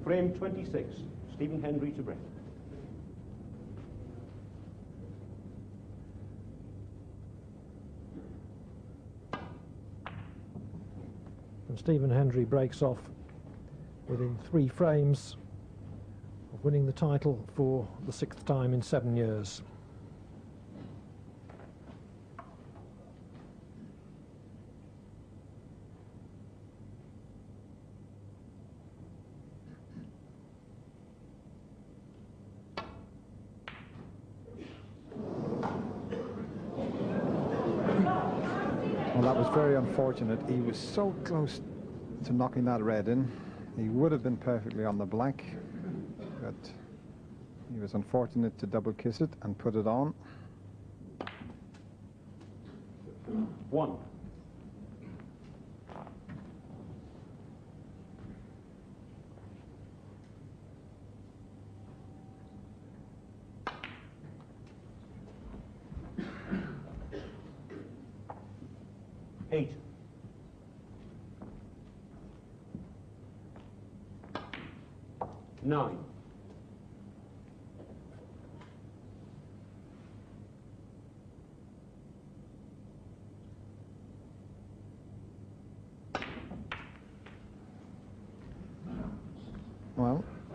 Frame 26, Stephen Hendry to break. And Stephen Hendry breaks off within 3 frames of winning the title for the 6th time in 7 years. Well, that was very unfortunate. He was so close to knocking that red in. He would have been perfectly on the black, but he was unfortunate to double kiss it and put it on. 1. Eight. 9.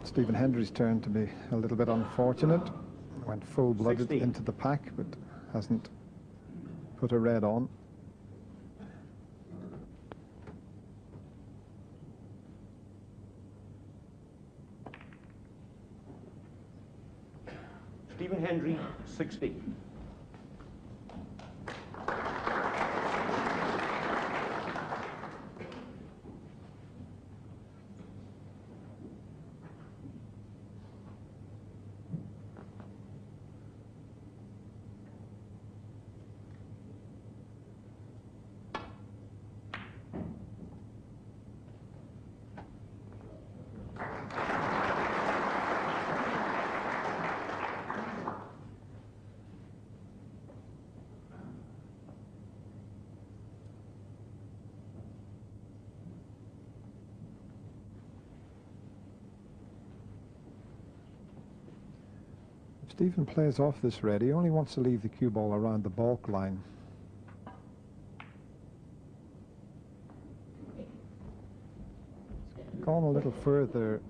'Stephen Hendry's turn to be a little bit unfortunate. Went full-blooded 16. into the pack, but hasn't put a red on. Stephen Hendry, 16. If Stephen plays off this red, he only wants to leave the cue ball around the balk line. It's gone a little further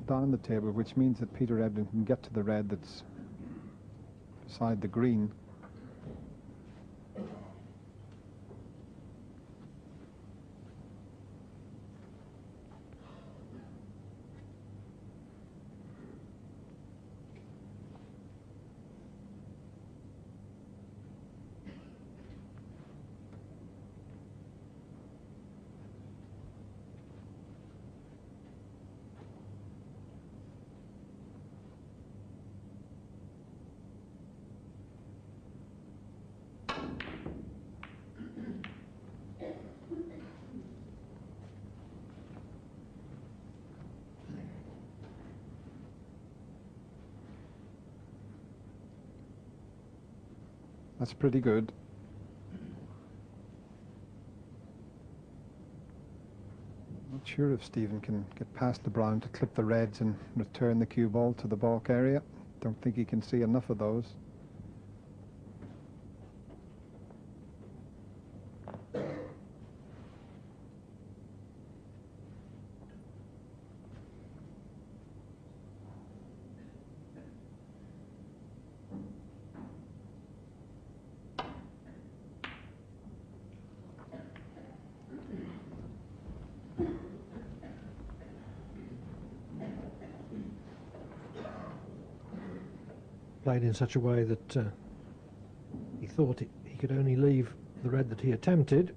down the table, which means that Peter Ebdon can get to the red that's beside the green. That's pretty good. Not sure if Stephen can get past the brown to clip the reds and return the cue ball to the balk area. Don't think he can see enough of those. Played in such a way that he thought he could only leave the red that he attempted.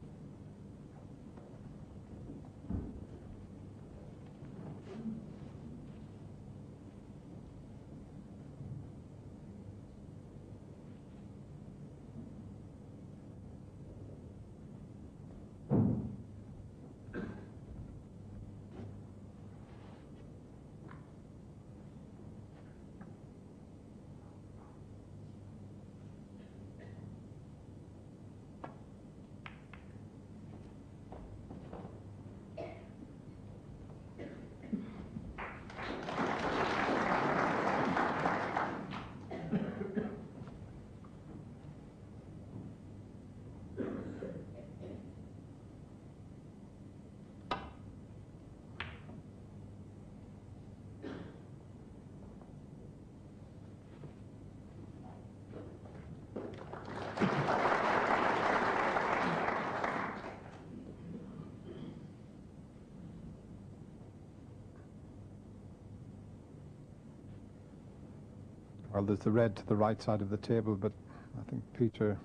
Well, there's the red to the right side of the table, but I think Peter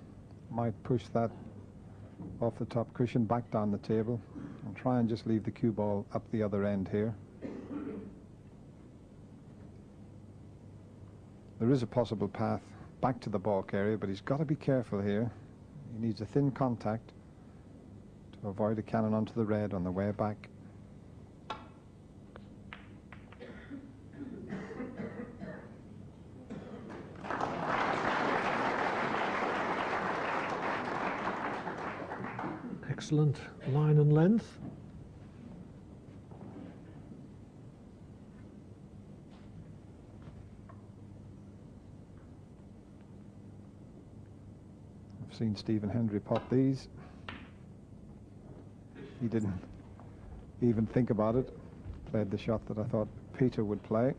might push that off the top cushion back down the table and try and just leave the cue ball up the other end here. There is a possible path back to the balk area, but he's got to be careful here. He needs a thin contact to avoid a cannon onto the red on the way back. Excellent line and length. I've seen Stephen Hendry pot these. He didn't even think about it. Played the shot that I thought Peter would play.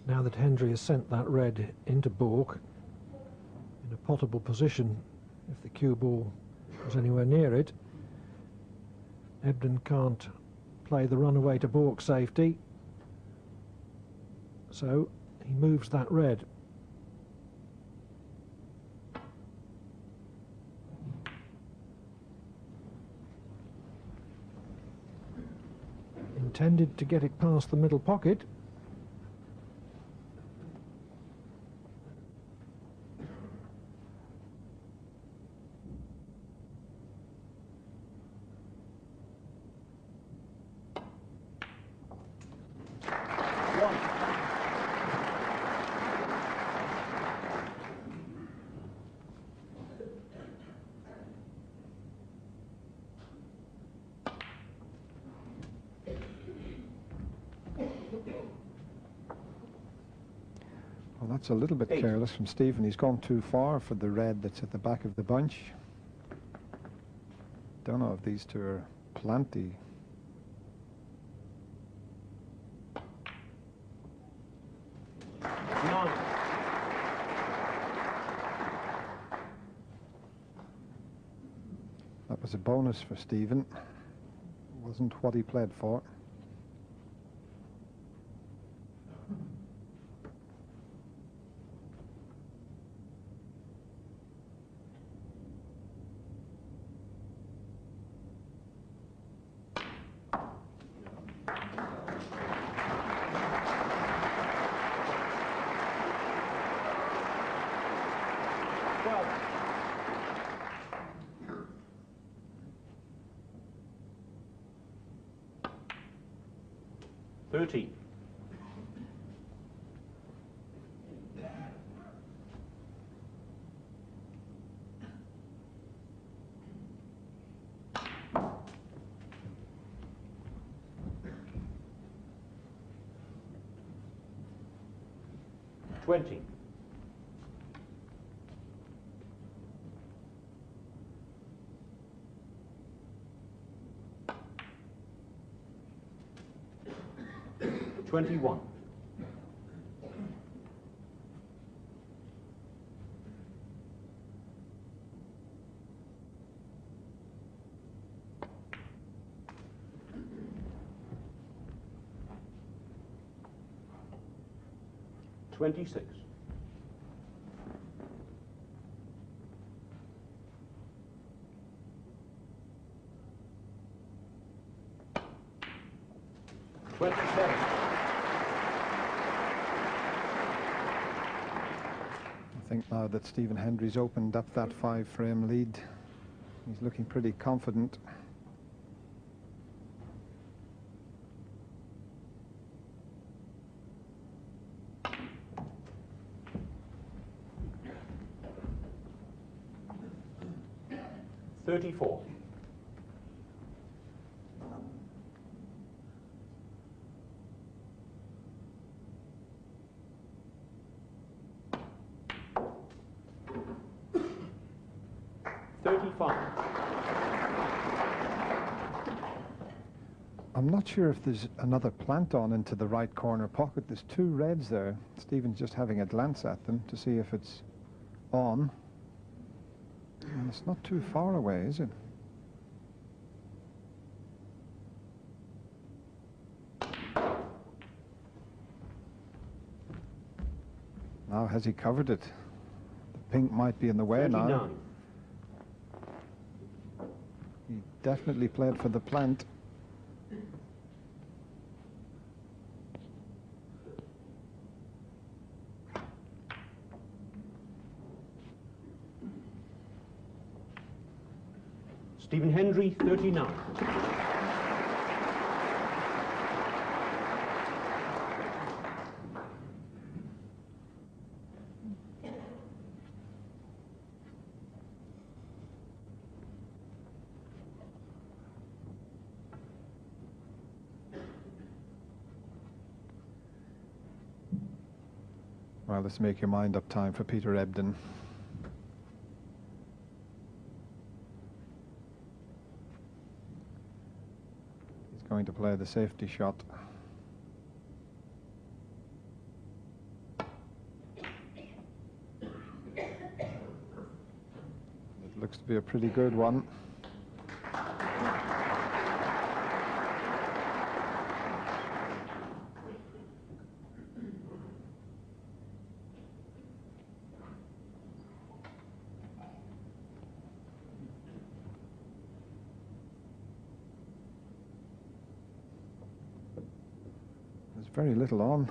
Now that Hendry has sent that red into balk in a potable position, if the cue ball was anywhere near it, Ebden can't play the runaway to balk safety, so he moves that red. Intended to get it past the middle pocket. Well, that's a little bit careless from Stephen. He's gone too far for the red that's at the back of the bunch. Don't know if these two are plenty. That was a bonus for Stephen. Wasn't what he played for. $30. $20. $21. $26. $27. I think now that Stephen Hendry's opened up that 5-frame lead, he's looking pretty confident. $34. I'm not sure if there's another plant on into the right corner pocket. There's two reds there. Stephen's just having a glance at them to see if it's on. And it's not too far away, is it? How has he covered it? The pink might be in the way now. 39. He definitely played for the plant. Stephen Hendry, 39. Well, let's make your mind up time for Peter Ebdon. He's going to play the safety shot. It looks to be a pretty good one. There's very little on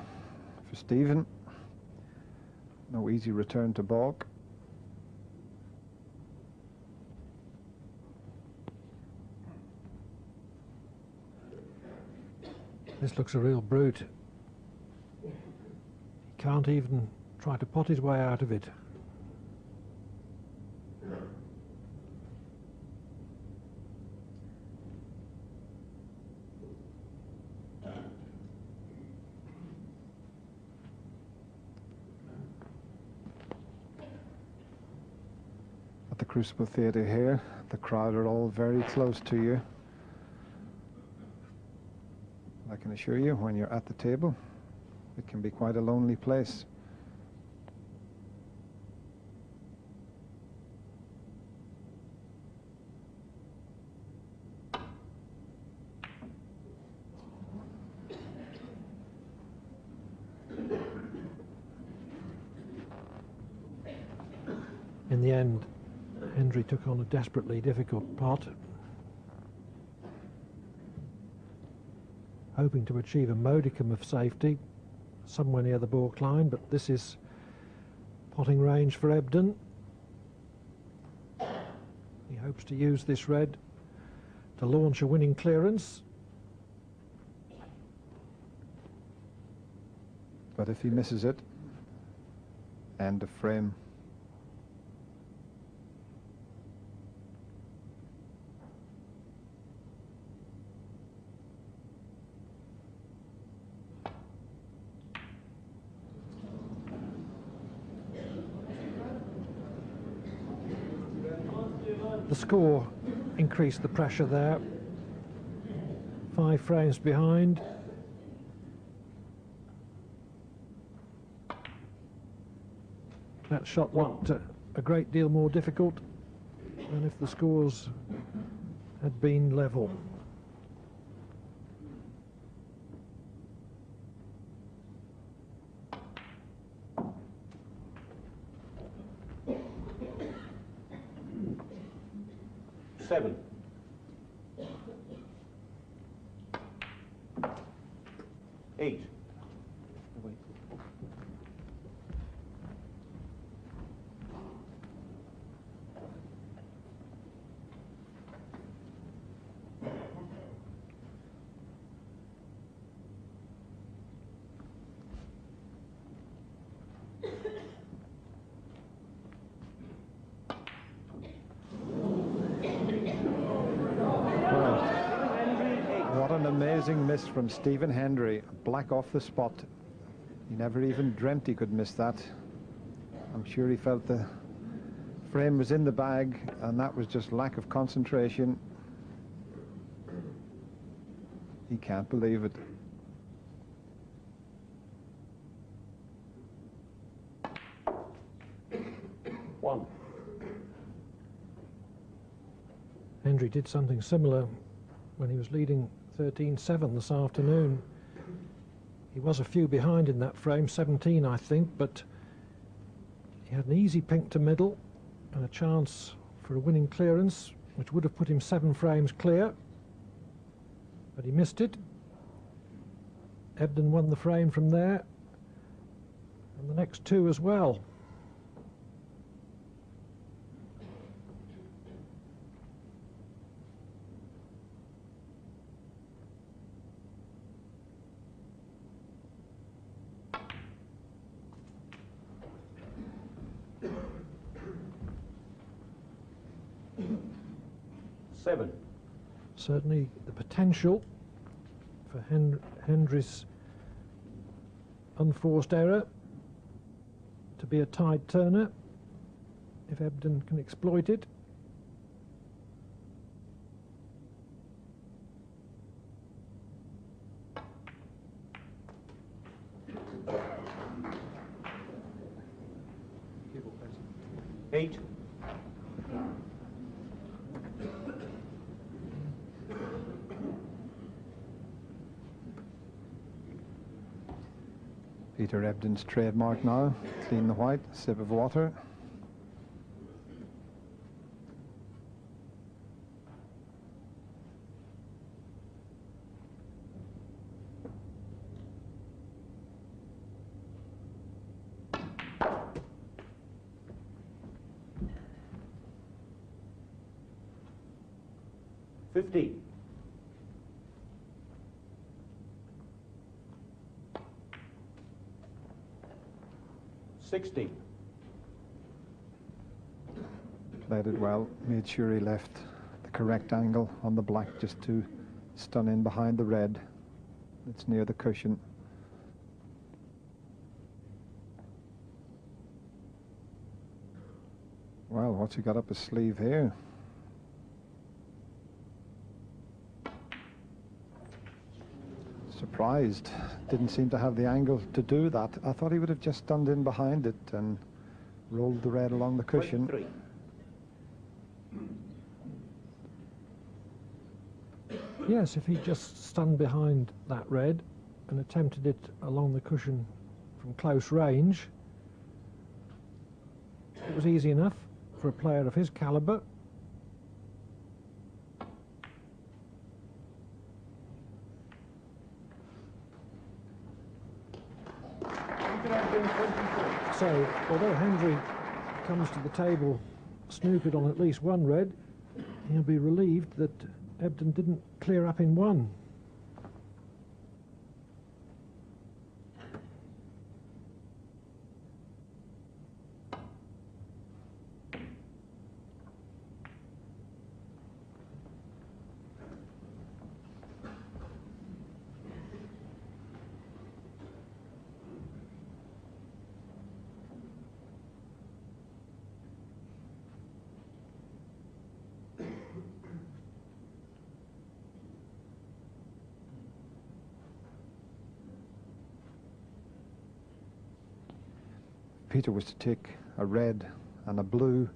for Stephen. No easy return to baulk. This looks a real brute. He can't even try to pot his way out of it. At the Crucible Theatre here, the crowd are all very close to you. I can assure you, when you're at the table, it can be quite a lonely place. In the end, Hendry took on a desperately difficult pot, hoping to achieve a modicum of safety somewhere near the baulk line, but this is potting range for Ebdon. He hopes to use this red to launch a winning clearance. But if he misses it, end of frame. The score increased the pressure there. 5 frames behind. That shot looked a great deal more difficult than if the scores had been level. Seven. 8. Amazing miss from Stephen Hendry, black off the spot. He never even dreamt he could miss that. I'm sure he felt the frame was in the bag, and that was just lack of concentration. He can't believe it. One. Hendry did something similar when he was leading 13-7 this afternoon. He was a few behind in that frame, 17 I think, but He had an easy pink to middle and a chance for a winning clearance, which would have put him 7 frames clear, but he missed it. Ebden won the frame from there, and the next 2 as well. Seven. Certainly the potential for Hendry's unforced error to be a tide turner if Ebden can exploit it. Eight. Peter Ebden's trademark now. Clean the white, sip of water. $50. 60. Played it well, made sure he left the correct angle on the black just to stun in behind the red. It's near the cushion. Well, what's he got up his sleeve here? Surprised. Didn't seem to have the angle to do that. I thought he would have just stunned in behind it and rolled the red along the cushion. 23. Yes, if he just stunned behind that red and attempted it along the cushion from close range, it was easy enough for a player of his calibre. So, although Hendry comes to the table snookered on at least 1 red, he'll be relieved that Ebden didn't clear up in 1. Peter was to take a red and a blue.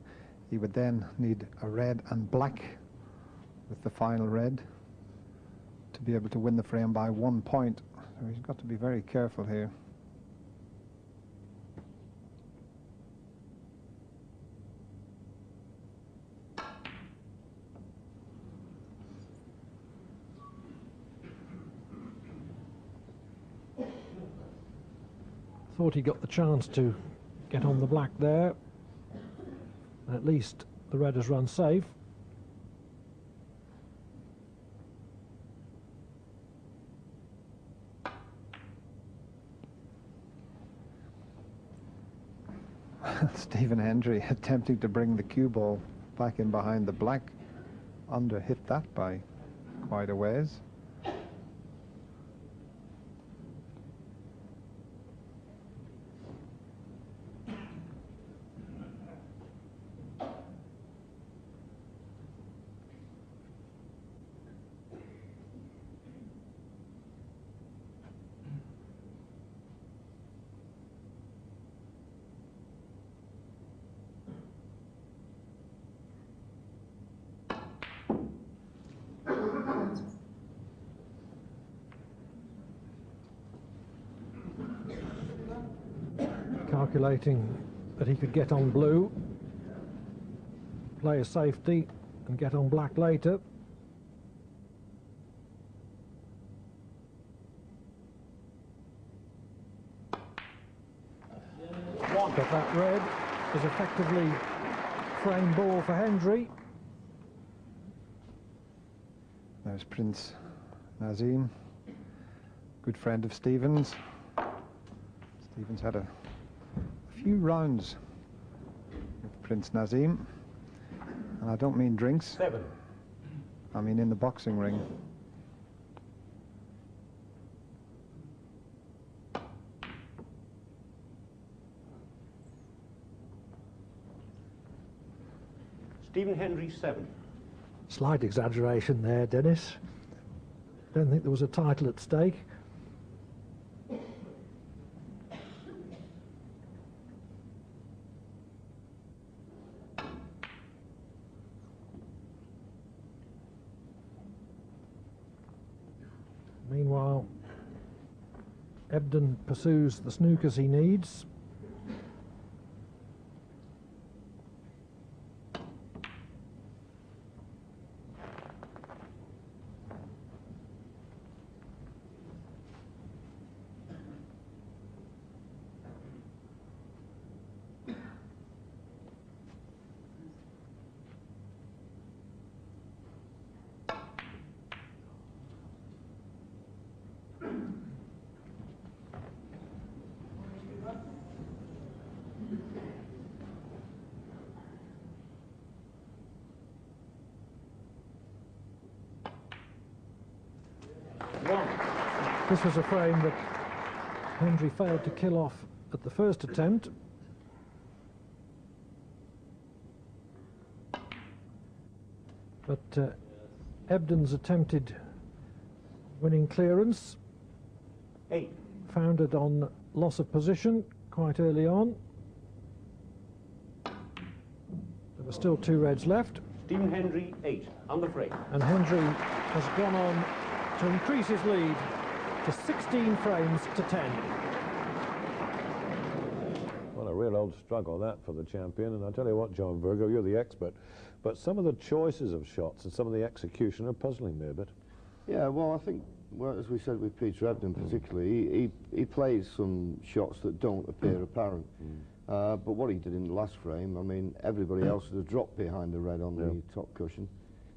He would then need a red and black with the final red to be able to win the frame by 1 point. So he's got to be very careful here. Thought he got the chance to get on the black there. At least the red has run safe. Stephen Hendry attempting to bring the cue ball back in behind the black. Under hit that by quite a ways. Calculating that he could get on blue, play a safety and get on black later. But that red is effectively frame ball for Hendry. There's Prince Nazim, good friend of Stevens. Stevens had a few rounds with Prince Nazim, and I don't mean drinks. 7. I mean in the boxing ring. Stephen Hendry 7. Slight exaggeration there, Dennis. Don't think there was a title at stake. Meanwhile, Ebden pursues the snookers he needs. This was a frame that Hendry failed to kill off at the first attempt. But Ebden's attempted winning clearance, 8. founded on loss of position quite early on. There were still 2 reds left. Stephen Hendry 8 on the frame. And Hendry has gone on to increase his lead to 16 frames to 10. Well, a real old struggle that for the champion, and I'll tell you what, John Virgo, you're the expert, but some of the choices of shots and some of the execution are puzzling me a bit. Yeah, well, I think, well, as we said with Peter Ebden particularly, he plays some shots that don't appear apparent. But what he did in the last frame, I mean, everybody else had dropped behind the red on the top cushion.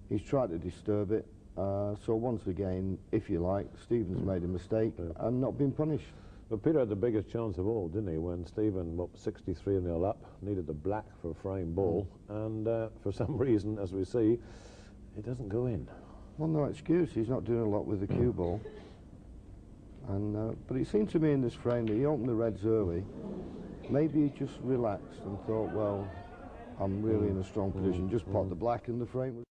He's tried to disturb it. So once again, if you like, Stevens made a mistake and not been punished. But Peter had the biggest chance of all, didn't he, when Stephen, what, 63-0 up, needed the black for a frame ball, and for some reason, as we see, it doesn't go in. Well, no excuse, he's not doing a lot with the cue ball. And but it seemed to me in this frame that he opened the reds early. Maybe he just relaxed and thought, well, I'm really in a strong position, just pot the black and the frame was